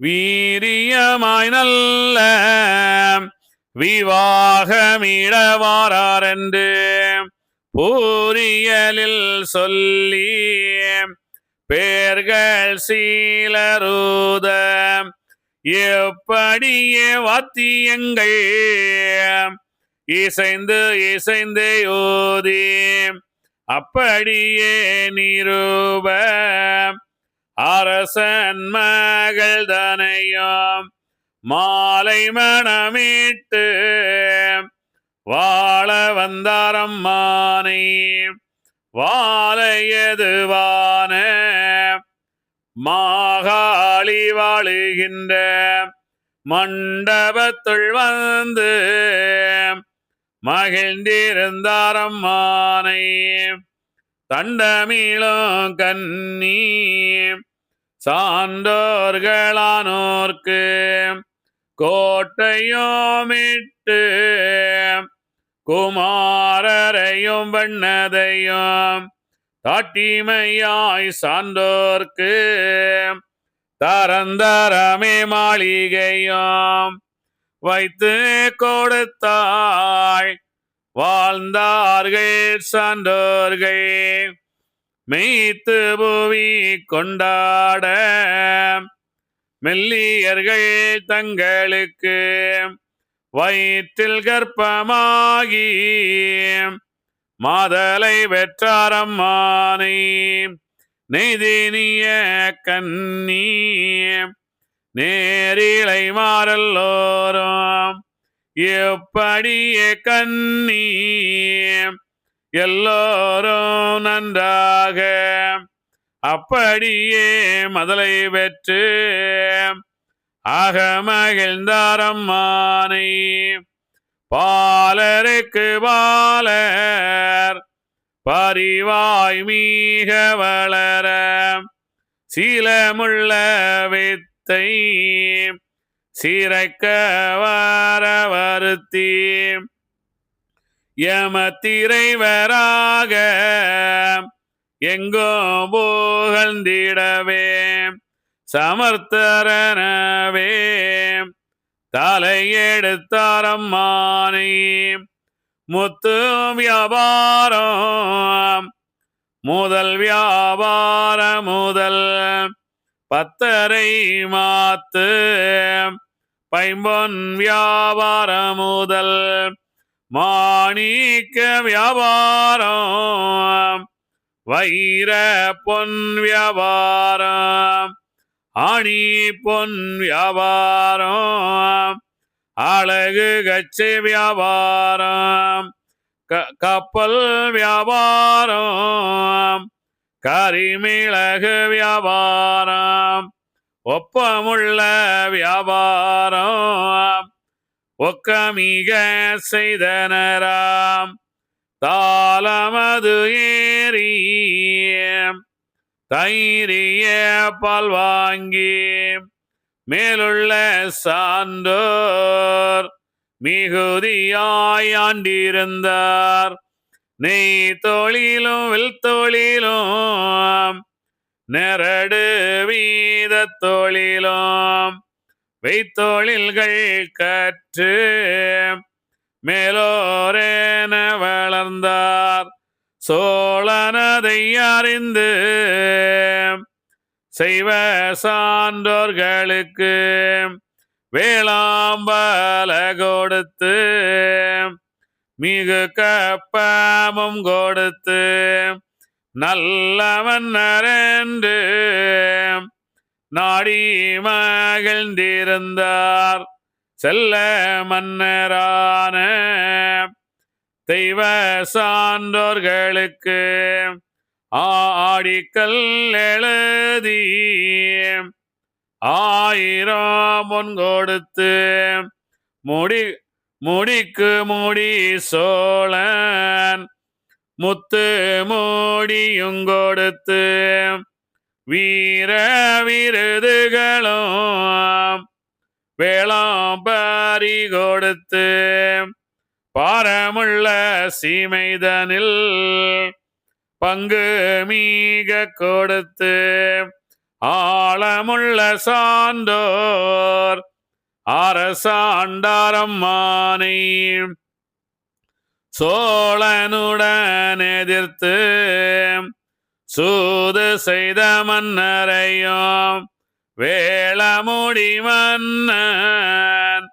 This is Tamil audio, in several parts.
வீரியமாய் நல்ல விவாகமிடவாரென்று பூரியலில் சொல்லி பேர்கள் சீலருத எப்படியே வாத்தியங்கள் இசைந்து இசைந்து ஓதி அப்படியே நிரூப அரசன் மகள் தனையும் மாலை மணமிட்டு வாழ வந்தாரம்மானை வாழையதுவான மாகாளி வாழுகின்ற மண்டபத்துள் வந்து மகிழ்ந்திருந்தாரம்மானை தண்டமிழும் கண்ணி சான்றோர்களானோர்க்கு கோட்டையோமிட்டு குமாரரையும் வெண்ணதையும் தாட்டிமையாய் சான்றோர்க்கு தரந்தரமே மாளிகையும் வைத்து கொடுத்தாள் வாழ்ந்தார்கள் சான்றோர்கள் மெய்த்து புவி கொண்டாட மெல்லியர்கள் தங்களுக்கு வயிற்றில் கர்ப்பமாகி மாதலை பெற்றாரம்மானை நெய்தினிய கண்ணி நேரிலை மாறல்லோரும் எப்படியே கண்ணி எல்லோரும் நன்றாக அப்படியே மதலை பெற்று மகிழ்ந்தாரம்மானை பாலருக்கு பாலர் பரிவாய் மீக வளர சீலமுள்ள வித்தை சீரைக்க வர வருத்தி யமத்திரைவராக எங்கோ புகழ்ந்திடவே சமர்த்தரனவே தலையெடுத்தாரம்மானை முத்து வியாபாரம் முதல் வியாபார முதல் பத்தரை மாத்து பைம்பொன் வியாபார முதல் மாணிக்க வியாபாரம் வைர பொன் வியாபாரம் ஆணி பொன் வியாபாரம் அழகு கச்சை வியாபாரம் கப்பல் வியாபாரம் கரிமிளகு வியாபாரம் ஒப்பமுள்ள வியாபாரம் ஒக்கமிக செய்தனராம் தாளமது ஏறி தைரிய பால் வாங்கி மேலுள்ள சான்றோர் மிகுதியாய் ஆண்டிருந்தார் நெய் தொழிலும் வில் தொழிலும் நெரடு வீத தொழிலும் வைத்தொழில்கள் கற்று மேலோரென வளர்ந்தார் சோழனதை அறிந்து செய்வ சான்றோர்களுக்கு வேளாம்பல கொடுத்து மிகு கப்பமும் கொடுத்து நல்ல மன்னரென்று நாடி மகிழ்ந்திருந்தார் செல்ல மன்னரான தெய்வ சான்றோர்களுக்கு ஆடிக்கல் எழுதி 1000 பொன் கொடுத்து முடிக்கு முடி சோழன் முத்து மூடியும் கொடுத்து வீர விருதுகளும் வேளாம்பரி கொடுத்து பாரமுள்ள சீமைதனில் பங்கு மீக கொடுத்து ஆழமுள்ள சான்றோர் அரசாண்டாரம்மானை சோழனுடன் எதிர்த்து சூது செய்த மன்னரையும் வேளமுடி மன்னன்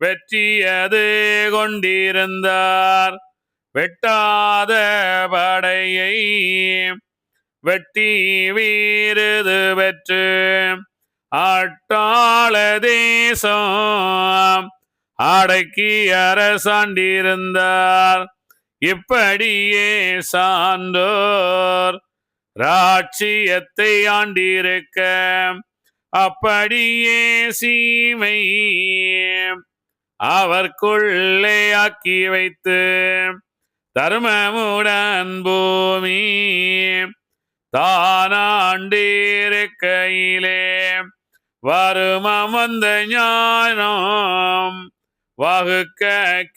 வெற்றியது கொண்டிருந்தார். வெட்டாத படையை வெட்டி வீருது பெற்று அட்டாள தேசம் அடக்கி அரசாண்டிருந்தார். இப்படியே சான்றோர் ராட்சியத்தை ஆண்டிருக்க அப்படியே சீமை அவர்க்குள்ளே ஆக்கி வைத்து தர்மமுடன் பூமி தானாண்டிருக்கையிலே வருமம் வந்த ஞானம் வகுக்க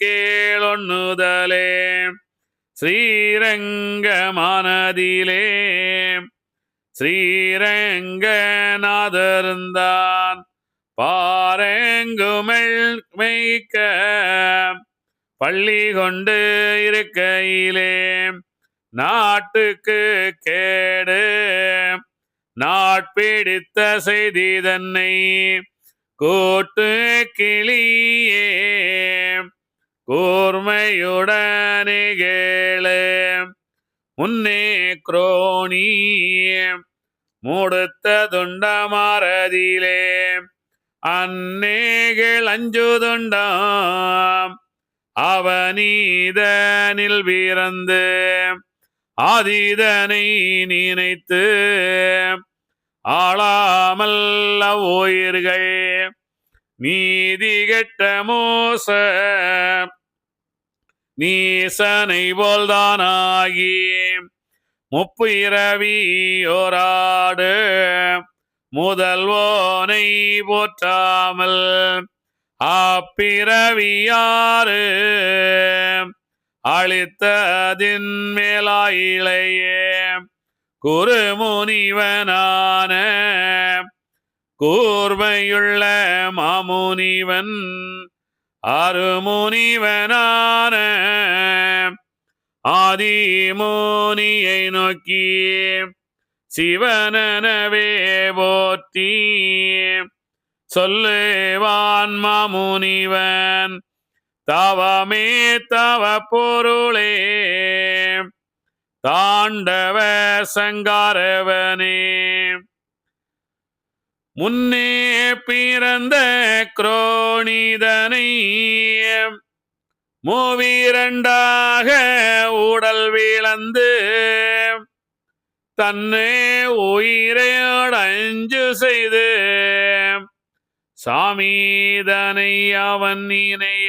கேளொன்னுதலே. ஸ்ரீரங்கமானதிலே ஸ்ரீரங்கநாதர்ந்தான் பாரெங்குமெல் மெய்க்க பள்ளி கொண்டு இருக்கையிலே நாட்டுக்கு கேடு நாட்பிடித்த செய்தி தன்னை கூட்டு கிளியே கூர்மையுடனே கேளு. முன்னே குரோணி மூடுத்த துண்டமாரதிலே அன்னேகள் அஞ்சுதுண்டாம் அவனீதனில் பிறந்து ஆதிதனை நினைத்து ஆளாமல் உயிர்கள் நீதி கெட்ட மோச நீசனை போல்தானாகி முப்பிரவியோராடு முதல்வோனை போற்றாமல் அப்பிரவியாறு அளித்ததின் மேலாயிழையே குருமுனிவனான கூர்மையுள்ள மாமுனிவன் அருமுனிவனான ஆதிமுனியை நோக்கி சிவனவே போற்றி சொல்லுவான் மாமுனிவன் தவமே தவ பொருளே தாண்டவ சங்காரவனே. முன்னே பிறந்த குரோணிதனை மூவிரண்டாக உடல் வீழந்து தன்னை உயிரையஞ்சு செய்து சாமீதனை அவன் இணையாதனினால்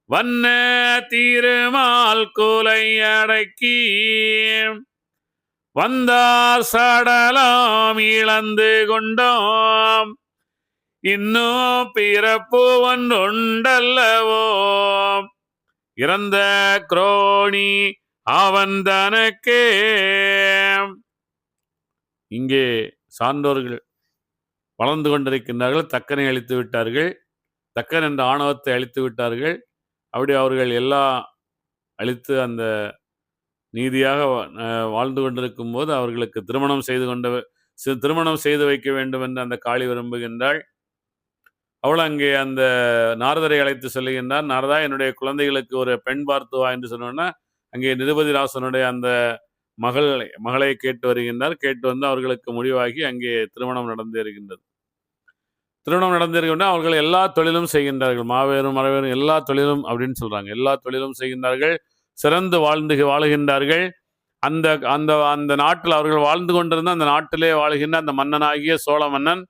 வண்ண திருமால் குலை அடக்கி வந்தார் சடலாம் இழந்து கொண்டோம் இன்னும் பிறப்பு ஒன்றுண்டல்லவோ இறந்த குரோணி அவன் தனக்கே. இங்கே சான்றோர்கள் வளர்ந்து கொண்டிருக்கின்றார்கள். தக்கனை அழித்து விட்டார்கள். தக்கன் என்ற ஆணவத்தை அழித்து விட்டார்கள். அப்படி அவர்கள் எல்லாம் அழித்து அந்த நீதியாக வாழ்ந்து கொண்டிருக்கும் போது அவர்களுக்கு திருமணம் செய்து வைக்க வேண்டும் என்று அந்த காளி விரும்புகின்றாள். அவள் அங்கே அந்த நாரதரை அழைத்து சொல்லுகின்றார். நாரதா, என்னுடைய குழந்தைகளுக்கு ஒரு பெண் பார்த்து வா என்று சொன்னோன்னா அங்கே நிருபதிராசனுடைய அந்த மகளை கேட்டு வருகின்றார். கேட்டு வந்து அவர்களுக்கு முடிவாகி அங்கே திருமணம் நடந்திருக்கின்றது. திருமணம் நடந்திருக்கின்ற அவர்கள் எல்லா தொழிலும் செய்கின்றார்கள். மாவேரும் மரவேரும் எல்லா தொழிலும் அப்படின்னு சொல்றாங்க. எல்லா தொழிலும் செய்கின்றார்கள். சிறந்து வாழுகின்றார்கள். அந்த அந்த அந்த நாட்டில் அவர்கள் வாழ்ந்து கொண்டிருந்த அந்த நாட்டிலே வாழ்கின்ற அந்த மன்னனாகிய சோழ மன்னன்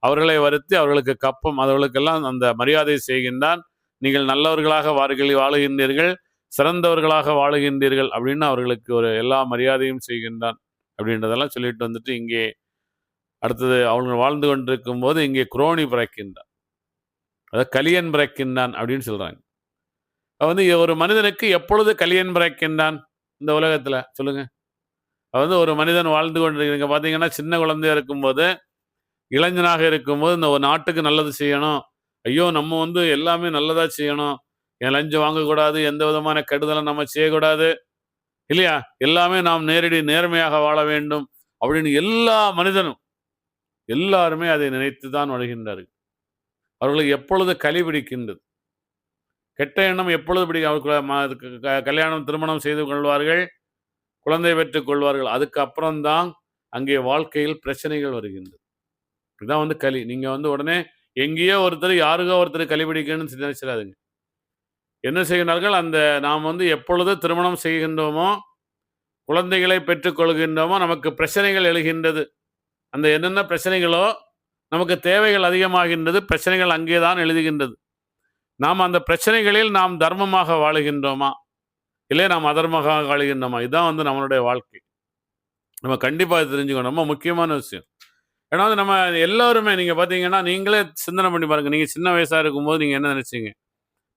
அவர்களை வருத்தி அவர்களுக்கு கப்பம் அவர்களுக்கெல்லாம் அந்த மரியாதை செய்கின்றான். நீங்கள் நல்லவர்களாக வாழுகின்றீர்கள், சிறந்தவர்களாக வாழுகின்றீர்கள் அப்படின்னு அவர்களுக்கு ஒரு எல்லா மரியாதையும் செய்கின்றான் அப்படின்றதெல்லாம் சொல்லிட்டு வந்துட்டு இங்கே அடுத்தது அவங்க வாழ்ந்து கொண்டிருக்கும் போது இங்கே குரோணி பிறக்கின்றான், அதாவது கலியன் பிறக்கின்றான் அப்படின்னு சொல்றாங்க. ஒரு மனிதனுக்கு எப்பொழுது கலியன் பிறக்கின்றான் இந்த உலகத்துல சொல்லுங்க? ஒரு மனிதன் வாழ்ந்து கொண்டிருக்க பார்த்தீங்கன்னா, சின்ன குழந்தையா இருக்கும்போது, இளைஞனாக இருக்கும்போது இந்த ஒரு நாட்டுக்கு நல்லது செய்யணும். ஐயோ! நம்ம எல்லாமே நல்லதா செய்யணும். லஞ்சம் வாங்கக்கூடாது. எந்த விதமான கெடுதலும் நம்ம செய்யக்கூடாது. இல்லையா? எல்லாமே நாம் நேர்மையாக வாழ வேண்டும். அப்படின்னு எல்லா மனிதனும், எல்லாருமே அதை நினைத்து தான் வருகின்றார்கள். அவர்களுக்கு எப்பொழுது கலி பிடிக்கின்றது? கெட்ட எண்ணம் எப்பொழுது கல்யாணம், திருமணம் செய்து கொள்வார்கள், குழந்தை பெற்றுக் கொள்வார்கள். அதுக்கு அப்புறம் தான் அங்கே வாழ்க்கையில் பிரச்சனைகள் வருகின்றது. இதுதான் கலி. நீங்க உடனே எங்கேயோ ஒருத்தர், யாருக்கோ ஒருத்தர் கலி பிடிக்கணும்னு நினைச்சிடாதீங்க. என்ன செய்கிறார்கள்? நாம் எப்பொழுது திருமணம் செய்கின்றோமோ, குழந்தைகளை பெற்றுக் கொள்கின்றோமோ, நமக்கு பிரச்சனைகள் எழுகின்றது. அந்த என்னென்ன பிரச்சனைகளோ, நமக்கு தேவைகள் அதிகமாகின்றது. பிரச்சனைகள் அங்கே தான் எழுதுகின்றது. நாம் அந்த பிரச்சனைகளில் நாம் தர்மமாக வாழுகின்றோமா? இல்லை நாம் அதர்மமாக வாழுகின்றோமா? இதுதான் நம்மளுடைய வாழ்க்கை. நம்ம கண்டிப்பா இத தெரிஞ்சுக்கணும். ரொம்ப முக்கியமான விஷயம். ஏன்னா நம்ம எல்லாருமே நீங்க பார்த்தீங்கன்னா, நீங்களே சிந்தனை பண்ணி பாருங்க. நீங்க சின்ன வயசா இருக்கும்போது நீங்க என்ன நினைச்சீங்க?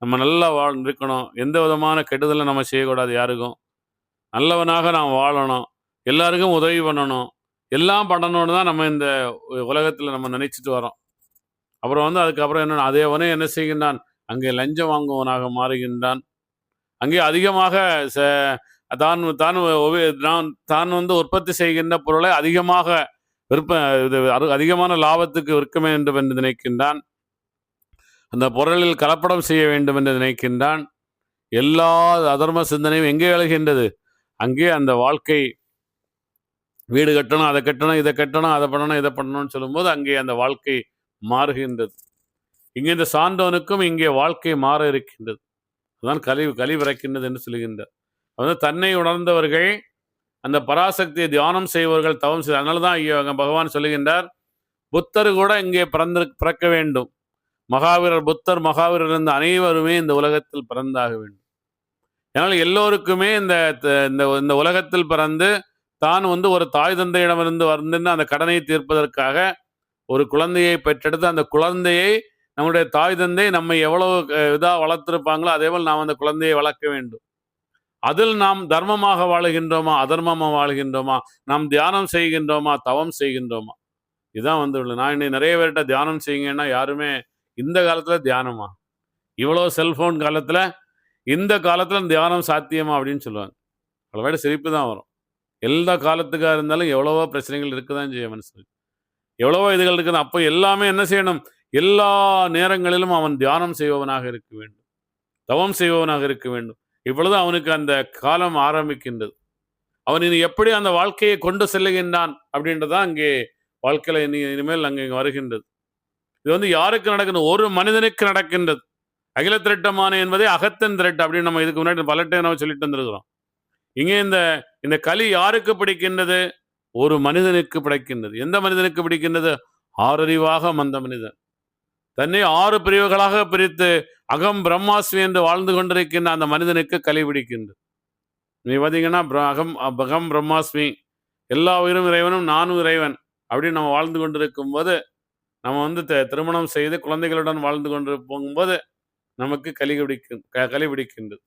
நம்ம நல்லா இருக்கணும். எந்த விதமான கெடுதலும் நம்ம செய்யக்கூடாது யாருக்கும். நல்லவனாக நாம் வாழணும். எல்லாருக்கும் உதவி பண்ணணும். எல்லாம் பண்ணணும்னு தான் நம்ம இந்த உலகத்துல நம்ம நினைச்சிட்டு வரோம். அப்புறம் அதுக்கப்புறம் என்னன்னா, அதேவனே என்ன செய்கின்றான்? அங்கே லஞ்சம் வாங்குவனாக மாறுகின்றான். அங்கே அதிகமாக ச தான் தான் தான் உற்பத்தி செய்கின்ற பொருளை அதிகமாக அதிகமான லாபத்துக்கு விற்க வேண்டும் என்று நினைக்கின்றான். அந்த பொருளில் கலப்படம் செய்ய வேண்டும் என்று நினைக்கின்றான். எல்லா அதர்ம சிந்தனையும் எங்கே எழுகின்றது? அங்கே அந்த வாழ்க்கை, வீடு கட்டணும், அதை கட்டணும், இதை கட்டணும், அதை பண்ணணும், இதை பண்ணணும்னு சொல்லும்போது அங்கே அந்த வாழ்க்கை மாறுகின்றது. இங்கே இந்த சான்றோனுக்கும் இங்கே வாழ்க்கை மாற இருக்கின்றது. அதுதான் கலி பிறக்கின்றது என்று சொல்லுகின்றார். தன்னை உணர்ந்தவர்கள், அந்த பராசக்தியை தியானம் செய்வர்கள், தவம் செய்ய. அதனால தான் பகவான் சொல்லுகின்றார், புத்தர் கூட இங்கே பிறக்க வேண்டும். புத்தர் மகாவீரர் இருந்த அனைவருமே இந்த உலகத்தில் பிறந்தாக வேண்டும். அதனால் எல்லோருக்குமே இந்த உலகத்தில் பிறந்து தான் ஒரு தாய் தந்தையிடமிருந்து அந்த கடனை தீர்ப்பதற்காக ஒரு குழந்தையை பெற்றெடுத்து, அந்த குழந்தையை நம்முடைய தாய் தந்தை நம்மை எவ்வளவு இதாக வளர்த்திருப்பாங்களோ அதேபோல் நாம் அந்த குழந்தையை வளர்க்க வேண்டும். அதில் நாம் தர்மமாக வாழுகின்றோமா, அதர்மமாக வாழுகின்றோமா, நாம் தியானம் செய்கின்றோமா, தவம் செய்கின்றோமா? இதுதான் நான் இன்னைக்கு நிறைய பேர்கிட்ட தியானம் செய்யுங்கன்னா, யாருமே இந்த காலத்துல தியானமா, இவ்வளோ செல்போன் காலத்துல, இந்த காலத்துல தியானம் சாத்தியமா அப்படின்னு சொல்லுவாங்க. பல பேர் சிரிப்பு தான் வரும். எல்லா காலத்துக்காக இருந்தாலும் எவ்வளவோ பிரச்சனைகள் இருக்குதான் செய்ய மனுஷனுக்கு. எவ்வளவோ இதுகள் இருக்குது. அப்போ எல்லாமே என்ன செய்யணும்? எல்லா நேரங்களிலும் அவன் தியானம் செய்பவனாக இருக்க வேண்டும், தவம் செய்பவனாக இருக்க வேண்டும். இப்பொழுது அவனுக்கு அந்த காலம் ஆரம்பிக்கின்றது. அவன் இனி எப்படி அந்த வாழ்க்கையை கொண்டு செல்லுகின்றான் அப்படின்றதான் அங்கே வாழ்க்கையில இனிமேல் அங்கே வருகின்றது. இது யாருக்கு நடக்கணும்? ஒரு மனிதனுக்கு நடக்கின்றது. அகில திரட்டமான என்பதே அகத்தன் திரட்டு அப்படின்னு நம்ம இதுக்கு முன்னாடி பலட்டை நம்ம சொல்லிட்டு வந்திருக்கிறோம். இங்கே இந்த கலி யாருக்கு பிடிக்கின்றது? ஒரு மனிதனுக்கு பிடிக்கின்றது. எந்த மனிதனுக்கு பிடிக்கின்றது? ஆறறிவாக அந்த மனிதன் தன்னை 6 பிரிவுகளாக பிரித்து அகம் பிரம்மாஸ்மி என்று வாழ்ந்து கொண்டிருக்கின்ற அந்த மனிதனுக்கு கலி பிடிக்கின்றது. நீ பார்த்தீங்கன்னா, அகம் பிரம்மாஸ்மி, எல்லா உயிரும் இறைவனும், நானும் இறைவன் அப்படின்னு நம்ம வாழ்ந்து கொண்டிருக்கும் போது, நம்ம திருமணம் செய்து குழந்தைகளுடன் வாழ்ந்து கொண்டு போகும்போது நமக்கு கலி பிடிக்கின்றது.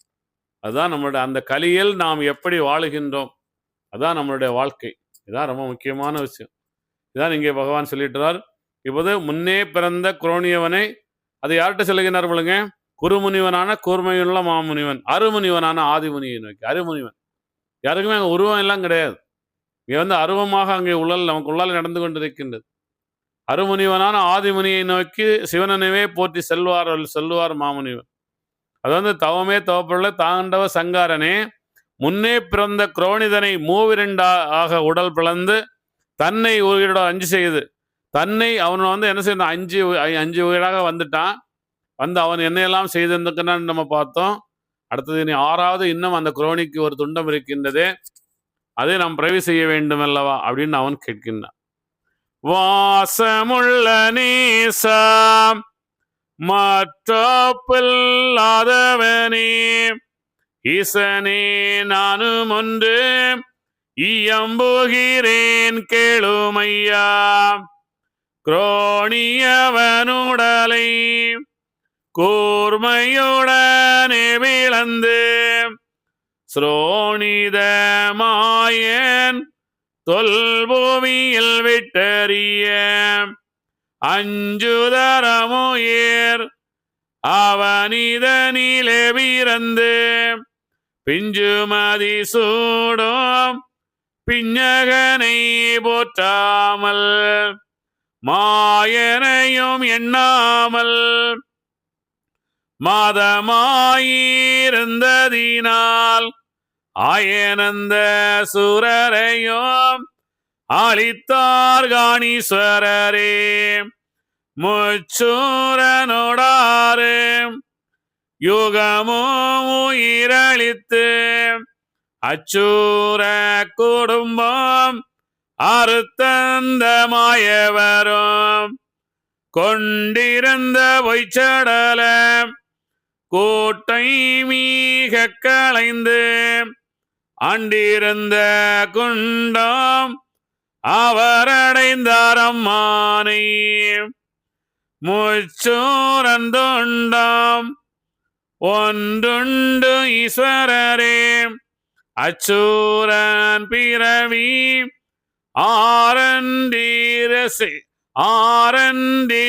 அதுதான் நம்மளுடைய அந்த கலியில் நாம் எப்படி வாழுகின்றோம், அதான் நம்மளுடைய வாழ்க்கை. இதான் ரொம்ப முக்கியமான விஷயம். இதான் இங்கே பகவான் சொல்லிட்டுறார். இப்போது முன்னே பிறந்த குரோணியவனை, அதை யார்கிட்ட சொல்லுகின்றார் போலுங்க? குறுமுனிவனான கூர்மையுள்ள மாமுனிவன், அருமுனிவனான ஆதிமுனியை நோக்கி. அருமுனிவன் யாருக்குமே அங்கே உருவம் எல்லாம் கிடையாது. இங்கே அருவமாக அங்கே நமக்கு உள்ளால் நடந்து கொண்டிருக்கின்றது. அருமுனிவனான ஆதிமுனியை நோக்கி சிவனனவே போற்றி செல்வார் மாமுனிவன். அது தவமே தவப்பொருள தாண்டவ சங்காரனே, முன்னே பிறந்த குரோணிதனை மூவிரண்டாக உடல் பிளந்து தன்னை உயிரோட 5 செய்து, தன்னை அவன் என்ன செய்யணும்? 5 உயிராக வந்துட்டான். அவன் என்னையெல்லாம் செய்திருக்கிறான்னு நம்ம பார்த்தோம். அடுத்தது இனி 6வது இன்னும் அந்த குரோணிக்கு ஒரு துண்டம் இருக்கின்றதே, அதை நாம் பிறவி செய்ய வேண்டும் அல்லவா அப்படின்னு அவன் கேட்கின்றான். வாசமுள்ள நீசம் மற்றப்பில்லாதவனே, ஈசனே நானும் ஒன்று இயம்புகிறேன் கேளுமையா. குரோணியவனுடலை கூர்மையுடனே விளந்து ஸ்ரோணித மாயன் தொல்பூமியில் விட்டறிய அஞ்சுதரமுயர் அவனிதனிலே பிறந்து பிஞ்சுமதி சூடும் பிஞகனை போற்றாமல் மாயனையும் எண்ணாமல் மாதமாயிருந்ததினால் ஆயனந்த சுரரையும் ஆளித்தார் காணீஸ்வரரே முச்சூரனோடாறு யுகமும் உயிரளித்து அச்சூர குடும்பம் அறுத்தந்த மாயவரும் கொண்டிருந்த பொய்ச்சடல கூட்டை மீக களைந்து ஆண்டிருந்த குண்டம் அவரடைந்தார் அம்மானை முச்சூரந்தொண்டாம் ஒன்றுண்டு ஈஸ்வரரே அச்சூரன் பிறவி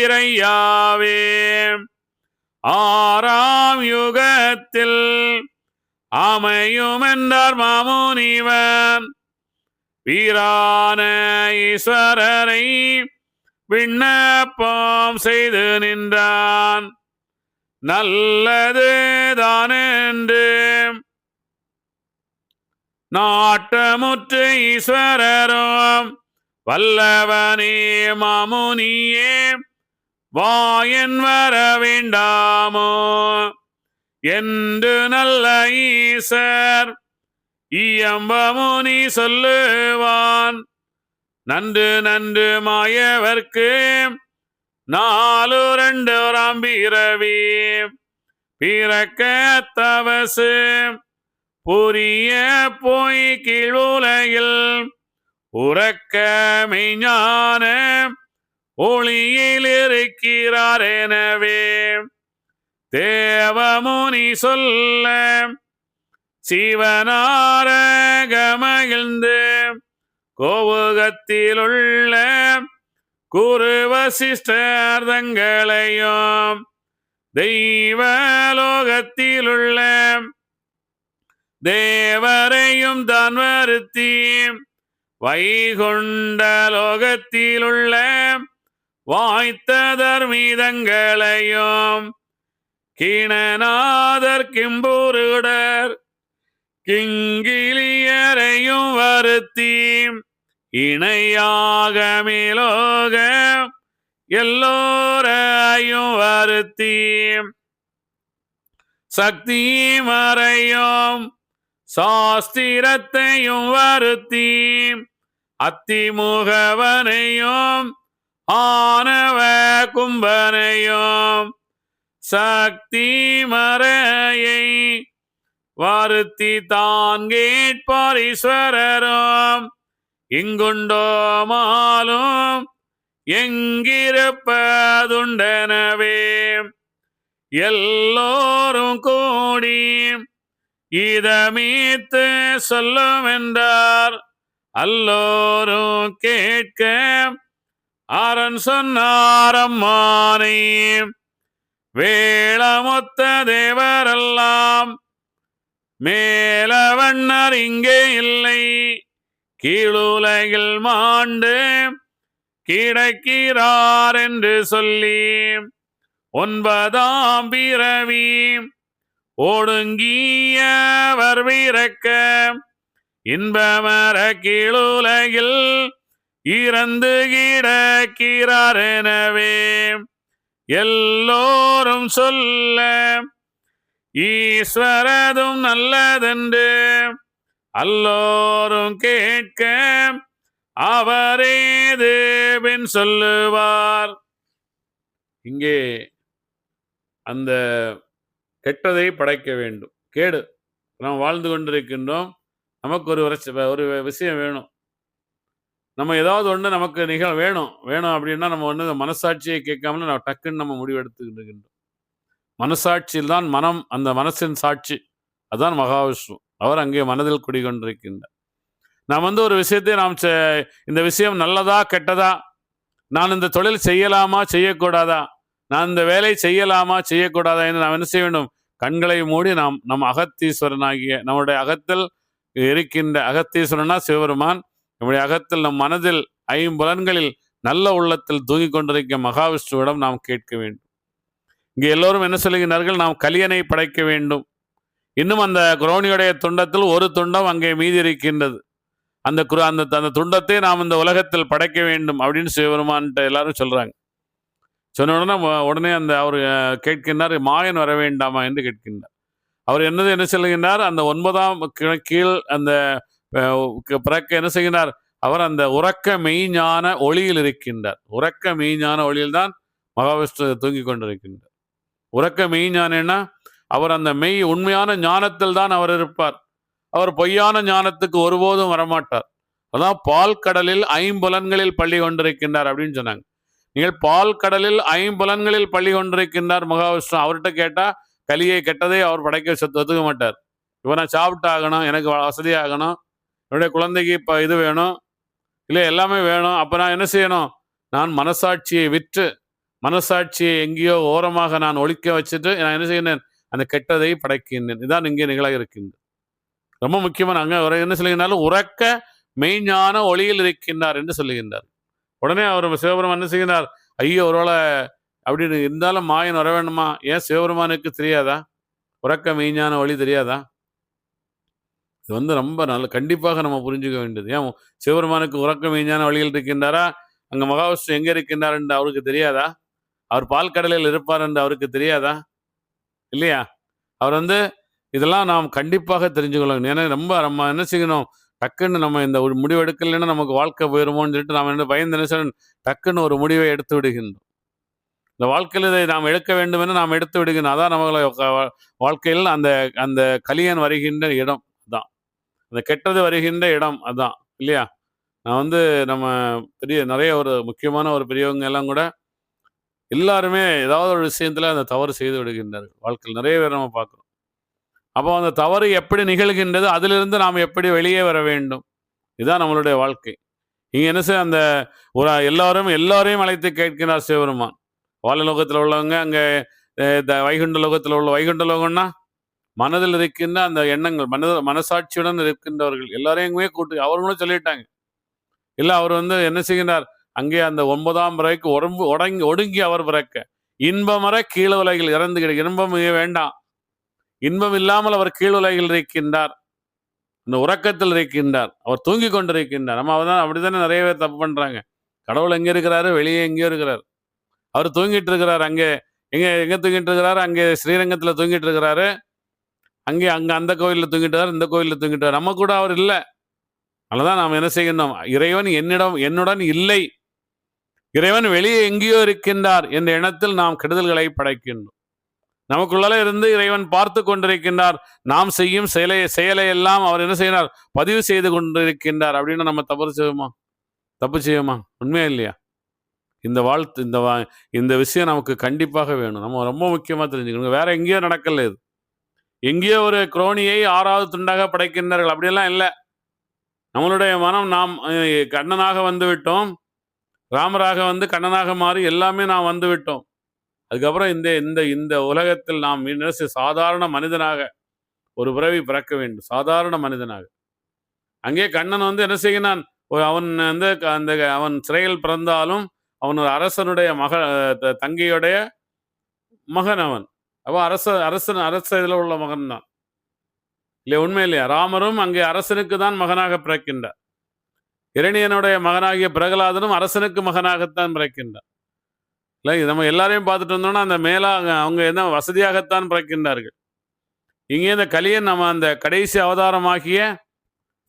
ஆரண்டிரையாவே ஆறாம் யுகத்தில் அமையும் என்றார் மாமுனிவன் வீரான ஈஸ்வரரை விண்ணப்பம் செய்து நின்றான் நல்லது தானென்று நாட்டமுற்று ஈஸ்வரரும் வல்லவனே மாமுனியே வாயன் வர வேண்டாமோ என்று நல்ல ஈசர் இயம்பமுனி சொல்லுவான் நன்று நன்று மாயவர்க்கு 4 பிறவி பிறக்க தவசு புரிய போய் கீழுலகில் உறக்க மெய்ஞான ஒளியில் இருக்கிறார் எனவே தேவமுனி சொல்ல சிவனாரகமகிழ்ந்து கோவுகத்திலுள்ள குரு வசிஷ்டர் தங்களையும் தெய்வலோகத்திலுள்ள தேவரையும் தான் வருத்தி வைகுண்ட லோகத்திலுள்ள வாய்த்த தர்மீதங்களையும் கீணநாதர் கிம்புருடர் கிங்கிலியரையும் வருத்தி இணையாக மேலோக எல்லோரையும் வருத்தி சக்தி மறையும் சாஸ்திரத்தையும் வருத்தி அத்திமுகவனையும் ஆனவ கும்பனையும் சக்தி மறையை வருத்தி தான் கேட்பார் ஈஸ்வரரும் இங்குண்டோமாலும் எங்கிருப்பதுண்டனவே எல்லோரும் கூடி இதமீத்து சொல்லும் என்றார் அல்லோரும் கேட்க அரண் சொன்னாரம்மானை வேளமொத்த தேவரெல்லாம் மேலவண்ணர் இங்கே இல்லை கீழுலகில் மாண்டு கிடக்கிறார் என்று சொல்லி 9 பிறவி ஒடுங்கியவர் பிறக்க இன்பமர கீழுலகில் இறந்து கிடக்கிறார் எனவே எல்லோரும் சொல்ல ஈஸ்வரதும் நல்லதென்று அல்லோரும் கேட்க அவரேது பின் சொல்லுவார். இங்கே அந்த கெட்டதை படைக்க வேண்டும். கேடு நாம் வாழ்ந்து கொண்டிருக்கின்றோம். நமக்கு ஒரு விஷயம் வேணும். நம்ம ஏதாவது ஒன்று நமக்கு வேணும் அப்படின்னா நம்ம ஒன்று மனசாட்சியை கேட்காமல நம்ம டக்குன்னு நம்ம முடிவெடுத்துக்கிட்டு இருக்கின்றோம். மனசாட்சியில் தான் மனம், அந்த மனசின் சாட்சி, அதுதான் மகாவிஷ்ணு. அவர் அங்கே மனதில் குடிகொண்டிருக்கின்றார். நாம் வந்து ஒரு விஷயத்தை இந்த விஷயம் நல்லதா கெட்டதா, நான் இந்த தொழில் செய்யலாமா செய்யக்கூடாதா, நான் இந்த வேலை செய்யலாமா செய்யக்கூடாதா என்று நாம் என்ன செய்ய வேண்டும்? கண்களை மூடி நாம் நம் அகத்தீஸ்வரனாகிய நம்முடைய அகத்தில் இருக்கின்ற, அகத்தீஸ்வரனா சிவபெருமான், நம்முடைய அகத்தில் நம் மனதில் ஐம்புலன்களில் நல்ல உள்ளத்தில் தூங்கிக் கொண்டிருக்க மகாவிஷ்ணுவிடம் நாம் கேட்க வேண்டும். இங்கே எல்லோரும் என்ன சொல்லுகிறார்கள்? நாம் கலியனை படைக்க வேண்டும். இன்னும் அந்த குரோனியுடைய துண்டத்தில் ஒரு துண்டம் அங்கே மீதி இருக்கின்றது. அந்த அந்த துண்டத்தை நாம் இந்த உலகத்தில் படைக்க வேண்டும் அப்படின்னு சிவபெருமான்கிட்ட எல்லாரும் சொல்றாங்க. சொன்ன உடனே அந்த அவர் கேட்கின்றார், மாயன் வர வேண்டாமா என்று கேட்கின்றார். அவர் என்ன சொல்லுகின்றார்? அந்த 9ஆம் கீழ் அந்த பிறக்க என்ன செய்கின்றார்? அவர் அந்த உறக்க மெய்ஞான ஒளியில் இருக்கின்றார். உறக்க மெய்ஞான ஒளியில் தான் மகாவிஷ்ணு தூங்கிக் கொண்டிருக்கின்றார். உறக்க மெய்ஞானம்னா அவர் அந்த மெய் உண்மையான ஞானத்தில் தான் அவர் இருப்பார். அவர் பொய்யான ஞானத்துக்கு ஒருபோதும் வரமாட்டார். அதான் பால் கடலில் ஐம்புலன்களில் பள்ளி கொண்டிருக்கின்றார் அப்படின்னு சொன்னாங்க. நீங்கள் பால் கடலில் ஐம்புலன்களில் பள்ளி கொண்டிருக்கின்றார் மகாவிஷ்ணு. அவர்கிட்ட கேட்டா கலியை கெட்டதை அவர் படைக்க ஒத்துக்க மாட்டார். இப்போ நான் சாப்பிட்டு ஆகணும், எனக்கு வசதியாகணும், என்னுடைய குழந்தைக்கு இப்போ இது வேணும், இல்லை எல்லாமே வேணும். அப்போ நான் என்ன செய்யணும்? நான் மனசாட்சியை விற்று, மனசாட்சியை எங்கேயோ ஓரமாக நான் ஒழிக்க வச்சுட்டு நான் என்ன செய்யணும்? அந்த கெட்டதை படைக்கின்றேன். இதான் இங்கே நிகழ இருக்கின்றது. ரொம்ப முக்கியமான அங்கே என்ன சொல்லுகின்றாலும் உறக்க மெய்ஞான ஒளியில் இருக்கின்றார் என்று சொல்லுகின்றார். உடனே அவர் சிவபெருமான் என்ன செய்கிறார்? ஐயோ ஒருவேளை அப்படின்னு இருந்தாலும் மாயன் வர வேண்டுமா? ஏன் சிவபெருமானுக்கு தெரியாதா? உறக்க மெய்ஞான ஒளி தெரியாதா? இது வந்து ரொம்ப நல்ல கண்டிப்பாக நம்ம புரிஞ்சுக்க வேண்டியது. ஏன் சிவபெருமானுக்கு உறக்க மெய்ஞான வழியில் இருக்கின்றாரா? அங்கே மகாவிஷ்ணு எங்கே இருக்கின்றார் என்று அவருக்கு தெரியாதா? அவர் பால் கடலில் இருப்பார் என்று அவருக்கு தெரியாதா? இல்லையா? அவர் வந்து இதெல்லாம் நாம் கண்டிப்பாக தெரிஞ்சுக்கொள்ளணும். ஏன்னா நம்ம என்ன செய்யணும்? டக்குன்னு நம்ம இந்த ஒரு முடிவு எடுக்கலைன்னா நமக்கு வாழ்க்கை போயிருமோன்னு சொல்லிட்டு நாம் என்ன பயந்து என்ன செய்யணும்? டக்குன்னு ஒரு முடிவை எடுத்து விடுகின்றோம். இந்த வாழ்க்கையில் இதை நாம் எடுக்க வேண்டும் என்று நாம் எடுத்து விடுகின்றோம். அதான் நம்ம வாழ்க்கையில் அந்த அந்த கலியன் வருகின்ற இடம் தான், அந்த கெட்டது வருகின்ற இடம் அதான், இல்லையா? நான் வந்து நம்ம நிறைய ஒரு முக்கியமான ஒரு பெரியவங்க எல்லாம் கூட எல்லாருமே ஏதாவது ஒரு விஷயத்துல அந்த தவறு செய்து விடுகின்றார்கள். வாழ்க்கையில் நிறைய பேர் நம்ம பார்க்குறோம். அப்போ அந்த தவறு எப்படி நிகழ்கின்றது, அதிலிருந்து நாம் எப்படி வெளியே வர வேண்டும், இதுதான் நம்மளுடைய வாழ்க்கை. இங்கே என்ன செய்ய அந்த ஒரு எல்லாரையும் அழைத்து கேட்கிறார் சிவபெருமான். வாழலோகத்தில் உள்ளவங்க, அங்கே வைகுண்ட லோகத்தில் உள்ள, வைகுண்ட லோகம்னா மனதில் இருக்கின்ற அந்த எண்ணங்கள், மனசாட்சியுடன் இருக்கின்றவர்கள் எல்லாரையுமே கூட்டு அவர்களும் சொல்லிட்டாங்க. இல்லை அவர் வந்து என்ன செய்கின்றார்? அங்கே அந்த 9ஆம் பிறகு ஒடுங்கி அவர் பிறக்க இன்பமர கீழ் உலகில் இறந்து இன்பம் வேண்டாம், இன்பம் இல்லாமல் அவர் கீழ் உலகில் இருக்கின்றார், அந்த உறக்கத்தில் இருக்கின்றார், அவர் தூங்கி கொண்டிருக்கின்றார். நம்ம அவதான் அப்படித்தானே நிறைய பேர் தப்பு பண்றாங்க. கடவுள் எங்கே இருக்கிறாரு? வெளியே எங்கேயோ இருக்கிறார். அவர் தூங்கிட்டு இருக்கிறார். அங்கே எங்கே தூங்கிட்டு இருக்கிறாரு? அங்கே ஸ்ரீரங்கத்தில் தூங்கிட்டு இருக்கிறாரு. அங்கே அந்த கோயிலில் தூங்கிட்டு வரார், இந்த கோயிலில் தூங்கிட்டு வரார். நம்ம கூட அவர் இல்லை. அதனாலதான் நாம் என்ன செய்கின்றோம்? இறைவன் என்னுடன் இல்லை, இறைவன் வெளியே எங்கேயோ இருக்கின்றார் என்ற எண்ணத்தில் நாம் கெடுதல்களை படைக்கின்றோம். நமக்குள்ள இருந்து இறைவன் பார்த்து கொண்டிருக்கின்றார். நாம் செய்யும் செயலை எல்லாம் அவர் என்ன செய்கிறார்? பதிவு செய்து கொண்டிருக்கின்றார். அப்படின்னு நம்ம தப்பு செய்வோமா? உண்மையா இல்லையா? இந்த விஷயம் நமக்கு கண்டிப்பாக வேணும். நம்ம ரொம்ப முக்கியமா தெரிஞ்சுக்கணும். வேற எங்கேயோ நடக்கல. இது எங்கேயோ ஒரு குரோனியை 6வது துண்டாக படைக்கின்றார்கள், அப்படியெல்லாம் இல்லை. நம்மளுடைய மனம், நாம் கண்ணனாக வந்து விட்டோம், ராமராக வந்து கண்ணனாக மாறி எல்லாமே நாம் வந்து விட்டோம். அதுக்கப்புறம் இந்த உலகத்தில் நாம் சாதாரண மனிதனாக ஒரு பிறவி பிறக்க வேண்டும். சாதாரண மனிதனாக. அங்கே கண்ணன் வந்து என்ன செய்கிறான்? அவன் வந்து அவன் சிறையில் பிறந்தாலும் அவன் ஒரு அரசனுடைய தங்கையுடைய மகன். அவன் அரச இதில் உள்ள மகன் தான், இல்லையா? உண்மை இல்லையா? ராமரும் அங்கே அரசனுக்கு தான் மகனாக பிறக்கின்றார். இரணியனுடைய மகனாகிய பிரகலாதனும் அரசனுக்கு மகனாகத்தான் பிறக்கின்றார். இல்லை, நம்ம எல்லாரையும் பார்த்துட்டு வந்தோம்னா அந்த அவங்க என்ன வசதியாகத்தான் பிறக்கின்றார்கள். இங்கே இந்த கலியன் நம்ம அந்த கடைசி அவதாரமாகிய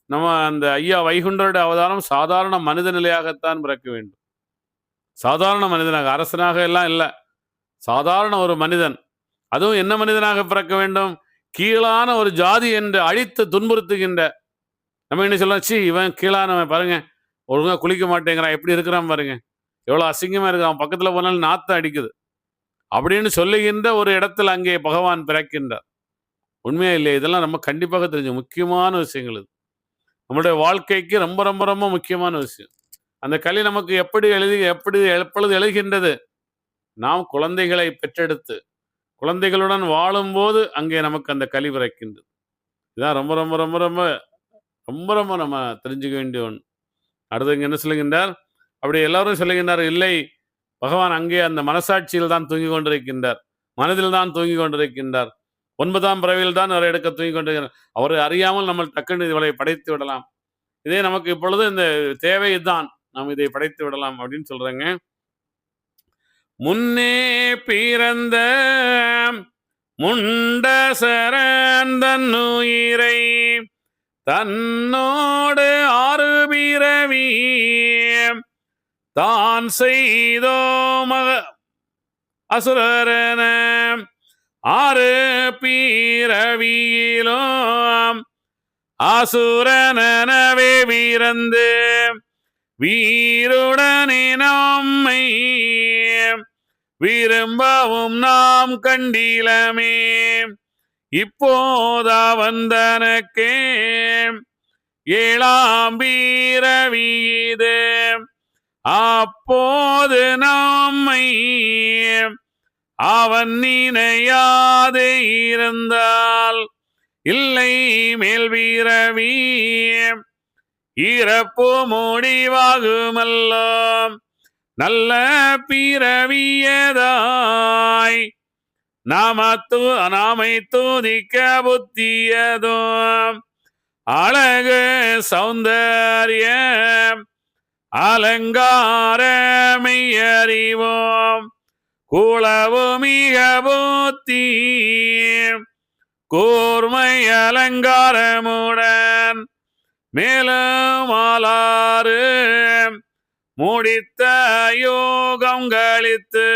நம்ம அந்த ஐயா வைகுண்டருடைய அவதாரம் சாதாரண மனித நிலையாகத்தான் பிறக்க வேண்டும். சாதாரண மனிதனாக, அரசனாக எல்லாம் இல்லை, சாதாரண ஒரு மனிதன். அதுவும் என்ன மனிதனாக பிறக்க வேண்டும்? கீழான ஒரு ஜாதி என்று அழித்து துன்புறுத்துகின்ற, நம்ம என்ன சொல்லலாம்? இவன் கீழானவன் பாருங்க, ஒழுங்கா குளிக்க மாட்டேங்கிறான், எப்படி இருக்கிறான் பாருங்க, எவ்வளோ அசிங்கமா இருக்கு, அவன் பக்கத்தில் போனாலும் நாத்தம் அடிக்குது அப்படின்னு சொல்லுகின்ற ஒரு இடத்தில் அங்கே பகவான் பிறக்கின்றார். உண்மையா இல்லையா? இதெல்லாம் நம்ம கண்டிப்பாக தெரிஞ்ச முக்கியமான விஷயங்கள். இது நம்முடைய வாழ்க்கைக்கு ரொம்ப ரொம்ப ரொம்ப முக்கியமான விஷயம். அந்த களி நமக்கு எப்பொழுது எழுகின்றது? நாம் குழந்தைகளை பெற்றெடுத்து, குழந்தைகளுடன் வாழும்போது அங்கே நமக்கு அந்த களி பிறக்கின்றது. இதான் ரொம்ப ரொம்ப ரொம்ப ரொம்ப ரொம்ப ரொம்ப நம்ம தெரிஞ்சுக்க வேண்டிய ஒண்ணு. அடுத்து இங்க என்ன சொல்லுகின்றார்? அப்படி எல்லாரும் சொல்லுகின்றார், இல்லை பகவான் அங்கே அந்த மனசாட்சியில் தான் தூங்கிக் கொண்டிருக்கின்றார். மனதில் தான் தூங்கிக் கொண்டிருக்கின்றார். 9ஆம் பிறவியில் தான் அவரை எடுக்க தூங்கிக் கொண்டிருக்கிறார். அவரை அறியாமல் நம்ம டக்குன்னு இவளை படைத்து விடலாம். இதே நமக்கு இப்பொழுது இந்த தேவை இதுதான். நாம் இதை படைத்து விடலாம் அப்படின்னு சொல்றேங்க. முன்னே பிறந்த முண்டசரன் தன்னுயிரை தன்னோடு ஆறு பிறவி தான் செய்தோ அசுரன ஆறு பிறவியிலும் அசுரனவே பிறந்து வீருடனே நம்மை விரும்பவும் நாம் கண்டிலமே. இப்போதா வந்தனக்கே ஏழாம் பிறவியிது அப்போது நம்மை அவன் நினையாதே இருந்தால் இல்லை மேல் பிறவி இறப்பு முடிவாகுமல்லோ. நல்ல பிறவியதாய் நாமை துதிக்க புத்தியதோ அழகு சௌந்தர்யம் அலங்காரமை அறிவோம் குளவு மிக புத்தி கூர்மை அலங்காரமுடன் மேலும் ஆளாறு முடித்த யோகம் கழித்து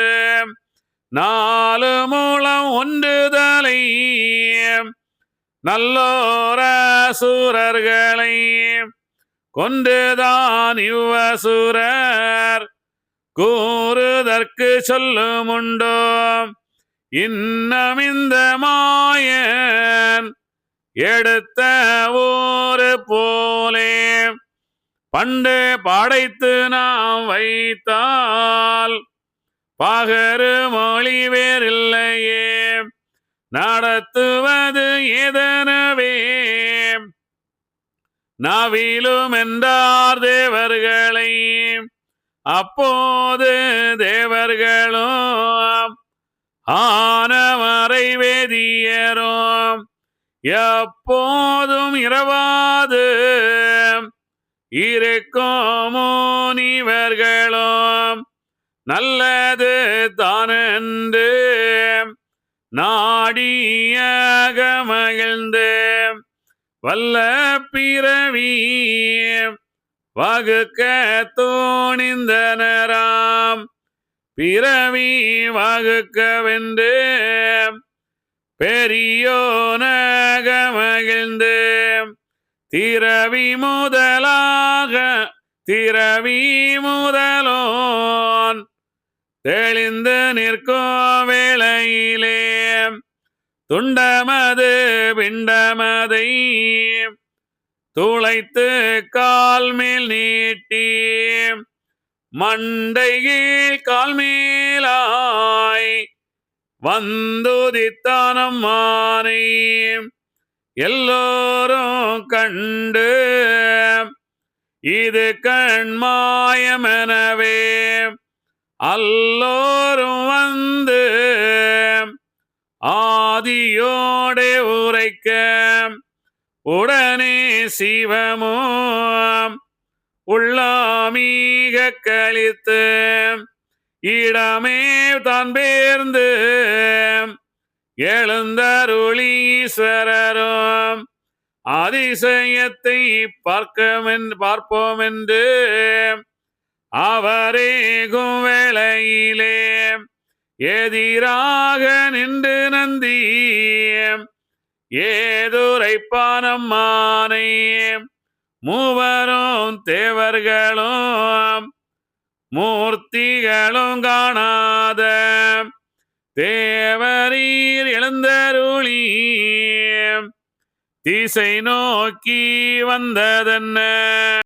நாலு மூலம் ஒன்றுதலை நல்லோரசுரர்களை கொண்டுதான் இவ்வசுரர் கூறுதற்கு சொல்லுமுண்டோ. இன்னும் இந்த மாயன் எடுத்த ஊரு போலே பண்டு படைத்து நாம் வைத்தால் பகரு மொழி வேறில்லையே நடத்துவது எதனவே நவிலும் என்றார் தேவர்களை. அப்போது தேவர்களும் ஆனவரை வேதியரும் எப்போதும் இரவாது இருக்கும் முனிவர்களும் நல்லது தானென்று நாடியாக மகிழ்ந்து வல்ல பிறவி வகுக்க தோணிந்தனராம். பிறவி வகுக்கவென்று பெரியோனாக மகிழ்ந்து திரவி முதலோன் தெளிந்து நிற்கும் வேளையிலே துண்டமது பிண்டமதை துளைத்து கால் மேல் நீட்டி மண்டையில் கால் மேலாய் வந்துதித்தானம் மானை எல்லோரும் கண்டு இது கண்மாயமெனவே அல்லோரும் வந்து ஆதியோடே உரைக்க உடனே சிவமும் உள்ளாமீக கழித்து இடமே தான் பேர்ந்து எழுந்தருளீஸ்வரரும் அதிசயத்தை பார்ப்போம் என்று அவரேகும் வேளையிலே எதிராக நின்று நந்தி ஏதுரைப்பானம்மானை மூவரும் தேவர்களும் மூர்த்திகளும் காணாத தேவரீர் எழுந்தருளி திசை நோக்கி வந்ததென்ன